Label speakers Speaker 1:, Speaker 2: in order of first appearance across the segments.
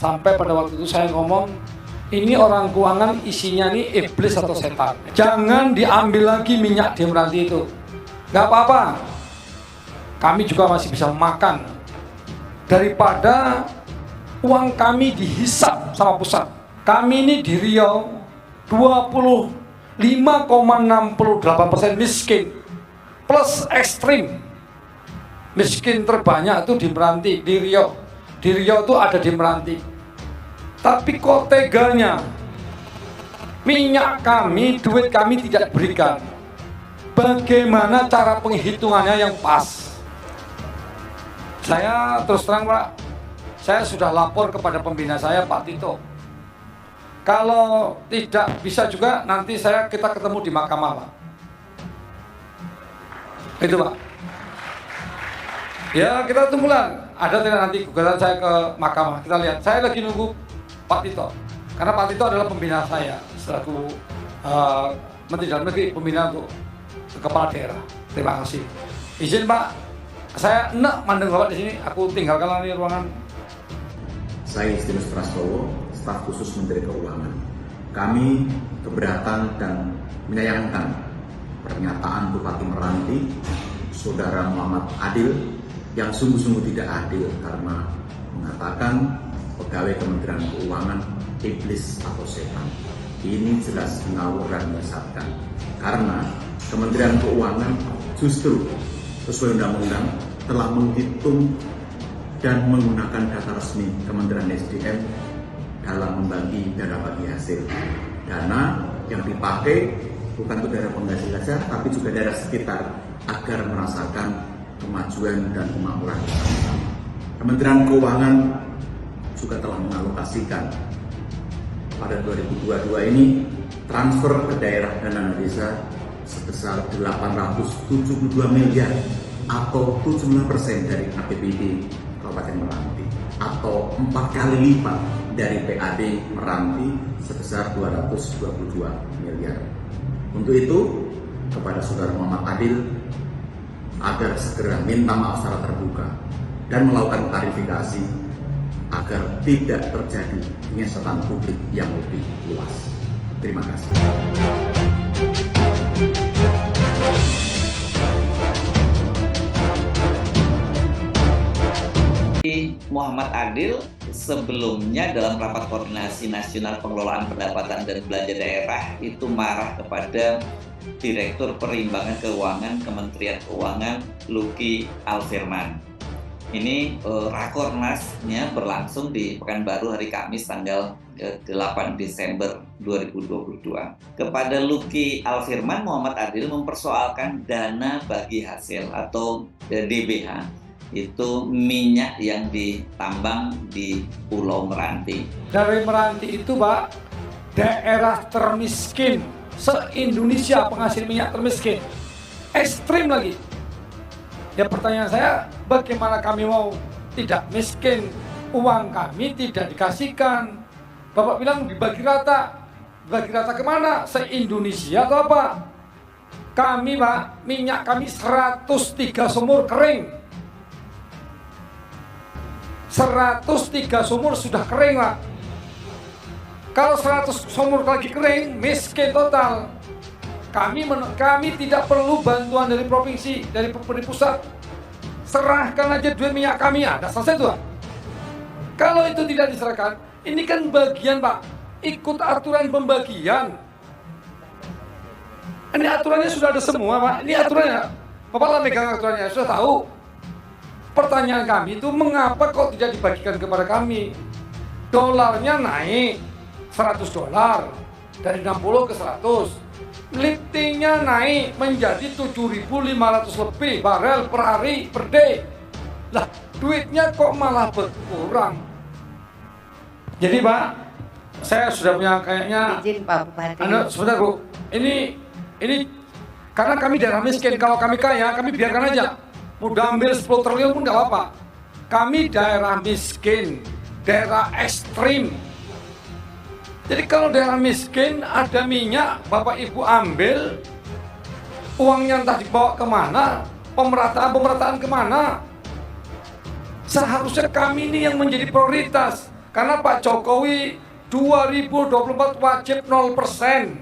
Speaker 1: Sampai pada waktu itu saya ngomong, ini orang keuangan isinya nih iblis atau setan. Jangan diambil lagi minyak di Meranti itu. Gak apa-apa, kami juga masih bisa makan. Daripada uang kami dihisap sama pusat. Kami ini di Riau 25,68% miskin plus ekstrim. Miskin terbanyak itu di Meranti, di Riau. Di Riau itu ada di Meranti. Tapi kok teganya minyak kami, duit kami tidak diberikan. Bagaimana cara penghitungannya yang pas? Saya terus terang Pak, saya sudah lapor kepada pembina saya Pak Tito. Kalau tidak bisa juga nanti kita ketemu di mahkamah Pak. Itu Pak. Ya kita tunggulah. Ada tidak nanti gugatan saya ke mahkamah. Kita lihat. Saya lagi nunggu Pak Tito. Karena Pak Tito adalah pembina saya selaku Menteri Dalam Negeri, pembina untuk kepala daerah. Terima kasih. Izin Pak, saya enak mandeng Bapak di sini. Aku tinggalkan lagi ruangan.
Speaker 2: Saya Justinus Prastowo, staf khusus Menteri Keuangan. Kami keberatan dan menyayangkan pernyataan Bupati Meranti, Saudara Muhammad Adil, yang sungguh-sungguh tidak adil karena mengatakan pegawai Kementerian Keuangan iblis atau setan. Ini jelas ngawur dan menyesatkan. Karena Kementerian Keuangan justru sesuai undang-undang telah menghitung dan menggunakan data resmi Kementerian SDM dalam membagi dana bagi hasil. Dana yang dipakai bukan untuk daerah penghasil saja, tapi juga daerah sekitar agar merasakan kemajuan dan kemakmuran bersama-sama. Kementerian Keuangan juga telah mengalokasikan pada 2022 ini transfer ke daerah dan desa sebesar 872 miliar atau 75% dari APBD Kabupaten Meranti atau 4 kali lipat dari PAD Meranti sebesar 222 miliar. Untuk itu, kepada Saudara Muhammad Adil agar segera minta maaf secara terbuka dan melakukan klarifikasi agar tidak terjadi penyiasatan publik yang lebih luas. Terima kasih.
Speaker 3: Muhammad Adil sebelumnya dalam rapat koordinasi nasional pengelolaan pendapatan dan belanja daerah itu marah kepada Direktur Perimbangan Keuangan Kementerian Keuangan Luki Alfirman. Ini rakornasnya berlangsung di Pekanbaru hari Kamis tanggal 8 Desember 2022. Kepada Luki Alfirman, Muhammad Adil mempersoalkan dana bagi hasil atau DBH, itu minyak yang ditambang di Pulau Meranti.
Speaker 1: Dari Meranti itu Pak, daerah termiskin se-Indonesia, penghasil minyak termiskin. Ekstrim lagi. Ya pertanyaan saya, bagaimana kami mau tidak miskin? Uang kami tidak dikasihkan. Bapak bilang dibagi rata. Dibagi rata kemana? Se-Indonesia atau apa? Kami Pak, minyak kami 103 sumur kering. 103 sumur sudah kering Pak. Kalau 100 sumur lagi kering, miskin total. Kami tidak perlu bantuan dari provinsi, dari pusat. Serahkan aja duit minyak kami, ada selesai tuh Pak. Kalau itu tidak diserahkan, ini kan bagian Pak, ikut aturan pembagian. Ini aturannya sudah ada semua Pak, ini aturannya. Bapak lah megang aturannya, sudah tahu. Pertanyaan kami itu mengapa kok tidak dibagikan kepada kami? Dolarnya naik 100 dolar dari 60 ke 100. Liftingnya naik menjadi 7.500 lebih barel per hari per day. Lah, duitnya kok malah berkurang. Jadi Pak, saya sudah punya kayaknya.
Speaker 4: Izin Pak Bupati.
Speaker 1: Sebentar Bu, ini karena kami daerah miskin. Kalau kami kaya, kami biarkan aja. Mau ambil 10 triliun pun nggak apa-apa. Kami daerah miskin, daerah ekstrim. Jadi kalau daerah miskin ada minyak, Bapak Ibu ambil, uangnya entah dibawa kemana, pemerataan kemana. Seharusnya kami ini yang menjadi prioritas. Karena Pak Jokowi 2024 wajib 0%.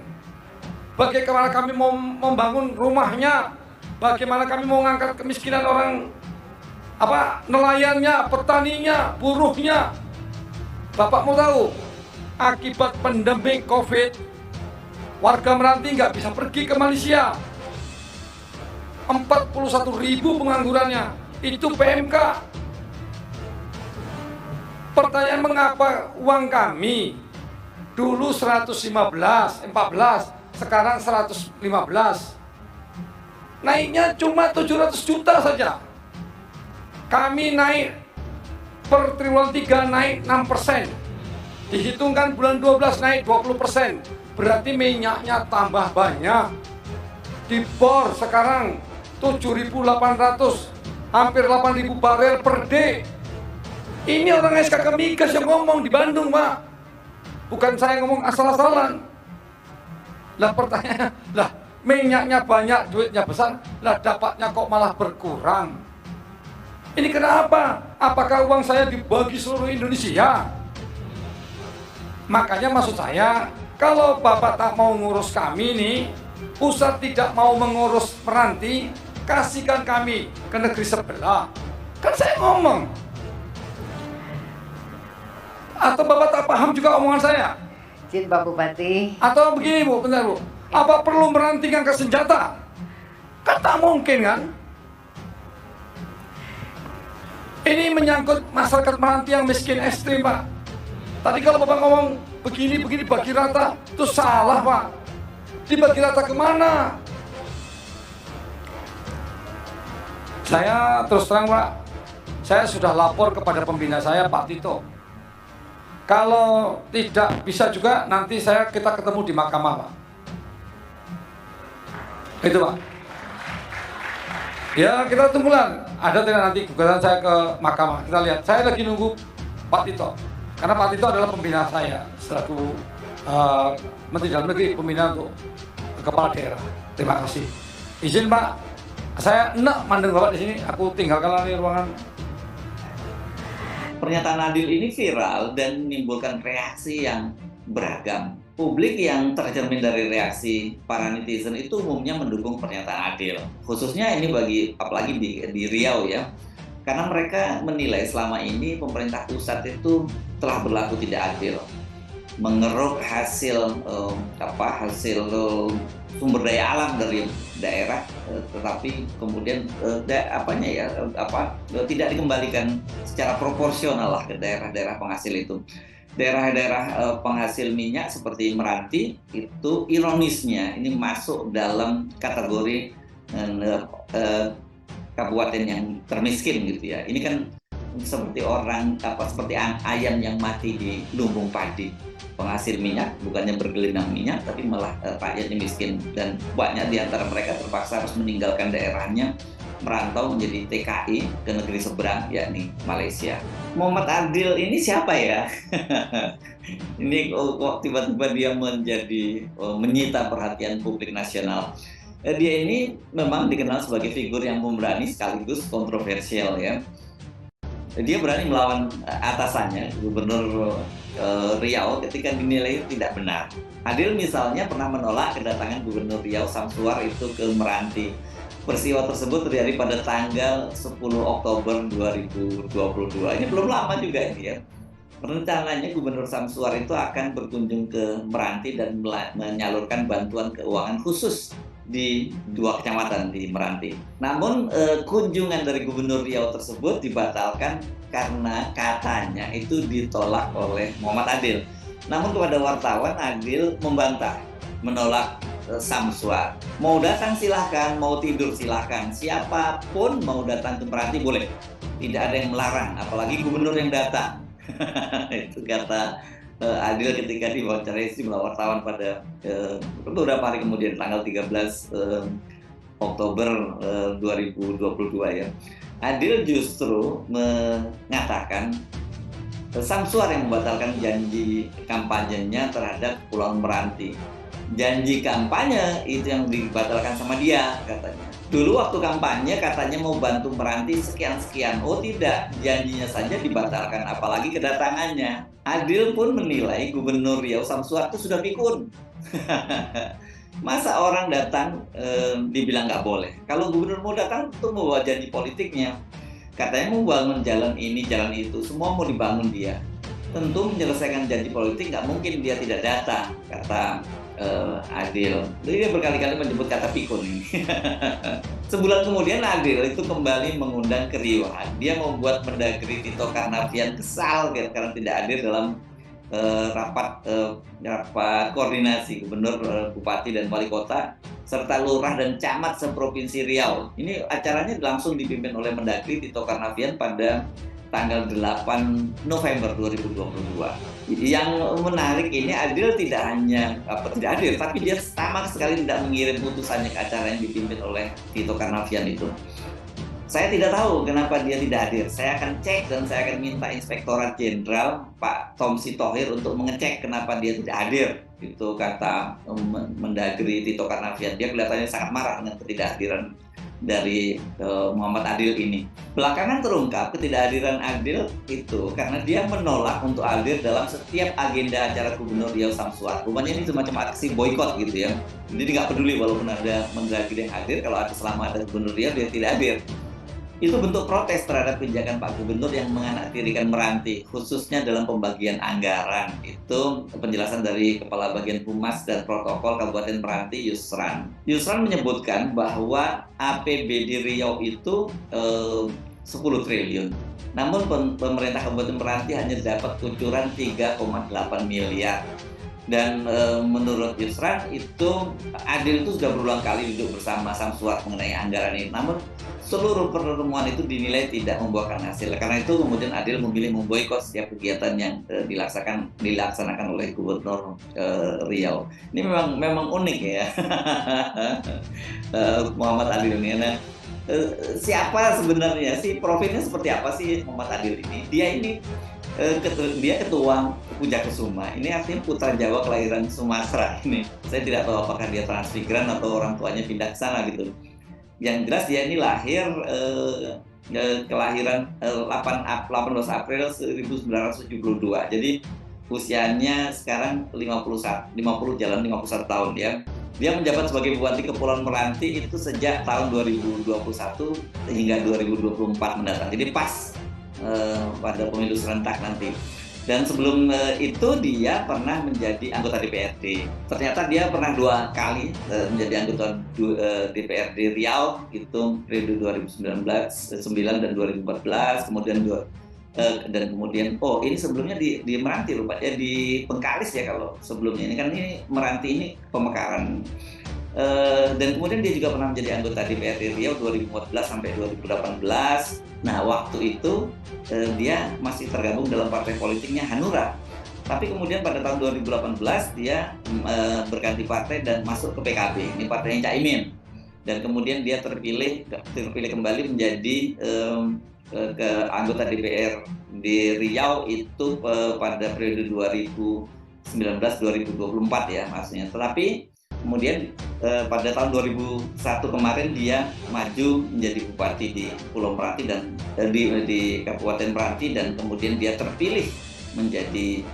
Speaker 1: Bagaimana kami mau membangun rumahnya, bagaimana kami mau mengangkat kemiskinan orang nelayannya, petaninya, buruhnya. Bapak mau tahu, akibat pandemi COVID, warga Meranti nggak bisa pergi ke Malaysia. 41.000 penganggurannya, itu PMK. Pertanyaan mengapa uang kami dulu 14, sekarang 115. Naiknya cuma 700 juta saja. Kami naik per triwulan 3 naik 6%. Dihitungkan bulan 12 naik 20%. Berarti minyaknya tambah banyak. Di bor sekarang 7.800, hampir 8.000 barel per day. Ini orang SKK Migas yang ngomong di Bandung, Pak. Bukan saya ngomong asal-asalan. Lah pertanyaan, lah minyaknya banyak, duitnya besar, lah dapatnya kok malah berkurang. Ini kenapa? Apakah uang saya dibagi seluruh Indonesia? Makanya maksud saya, kalau Bapak tak mau ngurus kami nih, pusat tidak mau mengurus Meranti, kasihkan kami ke negeri sebelah. Kan saya ngomong. Atau Bapak tak paham juga omongan saya?
Speaker 4: Izin Pak Bupati.
Speaker 1: Atau begini Bu, bentar Bu. Apa perlu Meranti ngangkat senjata? Kan tak mungkin kan? Ini menyangkut masyarakat Meranti yang miskin ekstrim, Pak. Tadi kalau Bapak ngomong begini bagi rata, itu salah, Pak. Dibagi rata kemana? Saya terus terang, Pak, saya sudah lapor kepada pembina saya, Pak Tito. Kalau tidak bisa juga, nanti kita ketemu di mahkamah, Pak. Itu, Pak. Ya, kita tunggulah. Ada tidak nanti gugatan saya ke mahkamah. Kita lihat. Saya lagi nunggu Pak Tito. Karena Pak Tito adalah pembina saya selaku Menteri Dalam Negeri, pembina untuk kepala daerah. Terima kasih. Izin, Pak. Saya enak mandeng Bapak di sini. Aku tinggalkan lagi ruangan.
Speaker 3: Pernyataan Adil ini viral dan menimbulkan reaksi yang beragam. Publik yang tercermin dari reaksi para netizen itu umumnya mendukung pernyataan Adil. Khususnya ini apalagi di Riau ya. Karena mereka menilai selama ini pemerintah pusat itu telah berlaku tidak adil. Mengeruk hasil sumber daya alam dari daerah, tetapi kemudian tidak dikembalikan secara proporsional lah ke daerah-daerah penghasil itu. Daerah-daerah penghasil minyak seperti Meranti itu ironisnya ini masuk dalam kategori kabupaten yang termiskin gitu ya. Ini kan seperti seperti ayam yang mati di lumbung padi. Penghasil minyak bukannya bergelinang minyak, tapi malah rakyatnya miskin, dan banyak di antara mereka terpaksa harus meninggalkan daerahnya, merantau menjadi TKI ke negeri seberang, yakni Malaysia. Muhammad Adil ini siapa ya? Ini kok tiba-tiba dia menyita perhatian publik nasional. Dia ini memang dikenal sebagai figur yang pemberani sekaligus kontroversial ya. Dia berani melawan atasannya, Gubernur Riau, ketika dinilai tidak benar. Adil misalnya pernah menolak kedatangan Gubernur Riau Samsuar itu ke Meranti. Peristiwa tersebut terjadi pada tanggal 10 Oktober 2022. Ini belum lama juga ini ya. Rencananya Gubernur Samsuar itu akan berkunjung ke Meranti dan menyalurkan bantuan keuangan khusus di 2 kecamatan di Meranti. Namun kunjungan dari Gubernur Riau tersebut dibatalkan karena katanya itu ditolak oleh Muhammad Adil. Namun kepada wartawan Adil membantah, menolak Samsuar. Mau datang silahkan, mau tidur silahkan. Siapapun mau datang ke Meranti boleh. Tidak ada yang melarang, apalagi gubernur yang datang. Itu kata Adil ketika diwawancarai sejumlah wartawan pada beberapa hari kemudian, tanggal 13 Oktober 2022 ya. Adil justru mengatakan Samsuar yang membatalkan janji kampanyenya terhadap Pulau Meranti. Janji kampanye itu yang dibatalkan sama dia katanya. Dulu waktu kampanye katanya mau bantu Meranti sekian-sekian. Oh tidak, janjinya saja dibatalkan, apalagi kedatangannya. Adil pun menilai Gubernur Riau Samsuar itu sudah pikun. Masa orang datang dibilang nggak boleh. Kalau gubernur mau datang itu membawa janji politiknya. Katanya mau bangun jalan ini, jalan itu, semua mau dibangun dia. Tentu menyelesaikan janji politik nggak mungkin dia tidak datang, kata Adil. Jadi dia berkali-kali menyebut kata pikun ini. Sebulan kemudian Adil itu kembali mengundang keriuhan. Dia membuat Mendagri Tito Karnavian kesal karena tidak hadir dalam rapat koordinasi gubernur, bupati dan wali kota serta lurah dan camat seprovinsi Riau. Ini acaranya langsung dipimpin oleh Mendagri Tito Karnavian pada tanggal 8 November 2022. Yang menarik ini Adil tidak hanya tidak hadir, tapi dia sama sekali tidak mengirim utusannya ke acara yang dipimpin oleh Tito Karnavian itu. Saya tidak tahu kenapa dia tidak hadir. Saya akan cek dan saya akan minta Inspektorat Jenderal Pak Tom Sitohir untuk mengecek kenapa dia tidak hadir. Itu kata Mendagri Tito Karnavian. Dia kelihatannya sangat marah dengan ketidakhadiran dari Muhammad Adil ini. Belakangan terungkap ketidakhadiran Adil itu karena dia menolak untuk hadir dalam setiap agenda acara Gubernur Riau Samsuar. Rupanya ini semacam aksi boykot gitu ya. Jadi nggak peduli walaupun ada Mendagri yang hadir, kalau selama ada Gubernur Riau dia tidak hadir. Itu bentuk protes terhadap kebijakan Pak Gubernur yang menganaktirikan Meranti, khususnya dalam pembagian anggaran. Itu penjelasan dari Kepala Bagian Humas dan Protokol Kabupaten Meranti, Yusran. Yusran menyebutkan bahwa APBD Riau itu 10 triliun. Namun pemerintah Kabupaten Meranti hanya dapat kucuran 3,8 miliar. Dan menurut Yusran itu Adil itu sudah berulang kali duduk bersama Samsuar mengenai anggaran ini. Namun seluruh pertemuan itu dinilai tidak membuahkan hasil. Karena itu kemudian Adil memilih memboikot setiap kegiatan yang dilaksanakan oleh Gubernur Riau. Ini memang unik ya. Muhammad Adil ini. Nah, siapa sebenarnya sih, profilnya seperti apa sih Muhammad Adil ini? Dia ketua Puja Kesuma. Ini artinya putra Jawa kelahiran Sumatera ini. Saya tidak tahu apakah dia transmigran atau orang tuanya pindah ke sana gitu. Yang jelas dia ini lahir kelahiran 18 April 1972. Jadi usianya sekarang 50 jalan 51 tahun ya. Dia menjabat sebagai Bupati Kepulauan Meranti itu sejak tahun 2021 hingga 2024 mendatang. Jadi pas pada pemilu serentak nanti. Dan sebelum itu dia pernah menjadi anggota DPRD. Ternyata dia pernah 2 kali menjadi anggota DPRD Riau, itu periode 2009 dan 2014, kemudian ini sebelumnya di Meranti rupanya, di Bengkalis ya kalau sebelumnya. Ini kan Meranti ini Pemekaran. Dan kemudian dia juga pernah menjadi anggota DPRD Riau 2014 sampai 2018. Nah, waktu itu dia masih tergabung dalam partai politiknya Hanura. Tapi kemudian pada tahun 2018 dia berganti partai dan masuk ke PKB. Ini partainya Caimin. Dan kemudian dia terpilih kembali menjadi anggota DPR di Riau itu pada periode 2019-2024 ya maksudnya. Tetapi kemudian pada tahun 2001 kemarin dia maju menjadi bupati di Pulau Meranti dan di Kabupaten Meranti, dan kemudian dia terpilih menjadi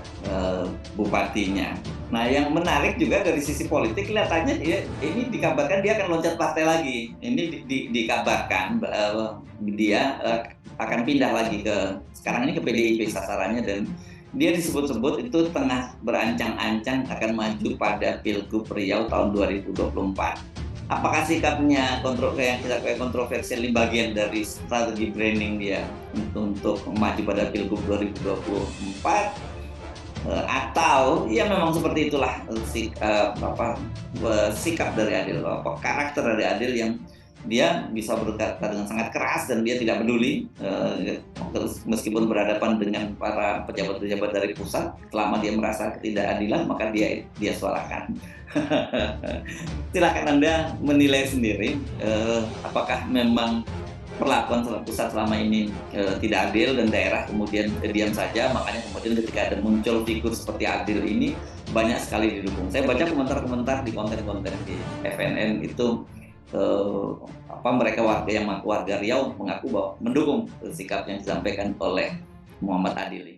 Speaker 3: bupatinya. Nah, yang menarik juga dari sisi politik kelihatannya ini dikabarkan dia akan loncat partai lagi. Ini dikabarkan dia akan pindah lagi sekarang ini ke PDIP sasarannya, dan dia disebut-sebut itu tengah berancang-ancang akan maju pada Pilgub Riau tahun 2024. Apakah sikapnya yang kita kontroversial ini bagian dari strategi branding dia untuk maju pada Pilgub 2024? Atau ya memang seperti itulah sikap dari Adil, karakter dari Adil yang dia bisa berkata dengan sangat keras dan dia tidak peduli meskipun berhadapan dengan para pejabat-pejabat dari pusat. Selama dia merasa ketidakadilan maka dia suarakan. Silakan Anda menilai sendiri apakah memang perlakuan pusat selama ini tidak adil dan daerah kemudian diam saja. Makanya kemudian ketika ada muncul figur seperti Adil ini banyak sekali didukung. Saya baca komentar-komentar di konten-konten di FNN itu mereka warga Riau mengaku bahwa mendukung sikap yang disampaikan oleh Muhammad Adil.